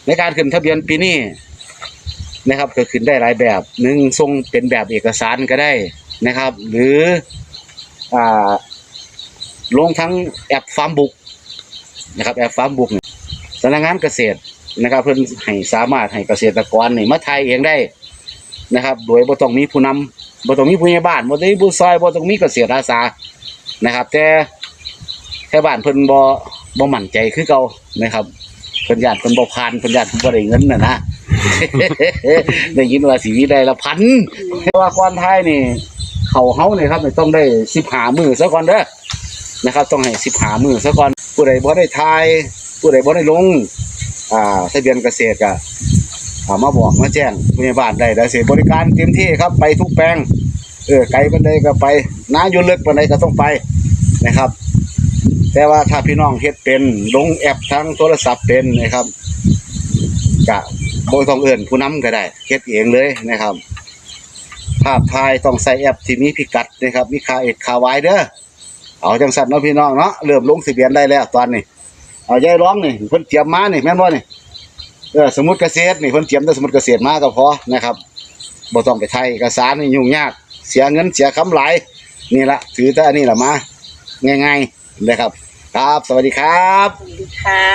ในการขึ้นทะเบียนปีนี้นะครับก็ขึ้นได้หลายแบบหนึ่งส่งเป็นแบบเอกสารก็ได้นะครับหรือลงทั้งแอปฟาร์มบุ๊กนะครับแอปฟาร์มบุ๊กเนี่ยสำนักงานเกษตรนะครับเพิ่นให้สามารถให้เกษตรกรนี่มาถ่ายเองได้นะครับโดยบ่ต้องมีผู้นำบ่ต้องมีผู้ใหญ่บ้านบ่ต้องมีผู้ซอยบ่ต้องมีเกษตรอาสานะครับแต่บ้านเพิ่นบ่มั่นใจคือเก่านะครับเพิ่นญาติเพิ่นบ่ผ่านเพิ่นญาติเพิ่นบ่ได้เงินน่ะนะ ได้ยินว่าสิมีได้ละพันแต่ว่าก่อนท้ายนี่เขาเฮานี่ครับต้องได้15มื้อซะก่อนเด้อนะครับต้องให้15มื้อซะก่อนผู้ใดบ่ได้ถ่ายผู้ใดบ่ได้ลงทะเบียนเกษตรก็มาบอกมาแจ้งผู้ใหญ่บ้านได้สิบริการเต็มที่ครับไปทุกแปลงไกลปานใดก็ไปน้าอยู่ลึกปานใดก็ต้องไปนะครับแต่ว่าถ้าพี่น้องเฮ็ดเป็นลงแอปทางโทรศัพท์เป็นนะครับก็บ่ต้องเอิ้นผู้นำก็ได้เฮ็ดเองเลยนะครับภาพถ่ายต้องใส่แอปที่มีพิกัดนะครับมีค่าค่า Y เด้อเอาจังซั่นเนาะพี่น้องเนาะเริ่มลงทะเบียนได้แล้วตอนนี้เอายายร้องนี่เพิ่นเตรียมมานี่แม่นบ่นี่สมุดเกษตรนี่เพิ่นเตรียมแต่สมุดเกษตรมาก็พอนะครับบ่ต้องไปถ่ายเอกสารนี่ยุ่งยากเสียเงินเสียคำหลายนี่ละถือแต่อันนี้ล่ะมาง่ายๆนะครับครับสวัสดีครับสวัสดีค่ะ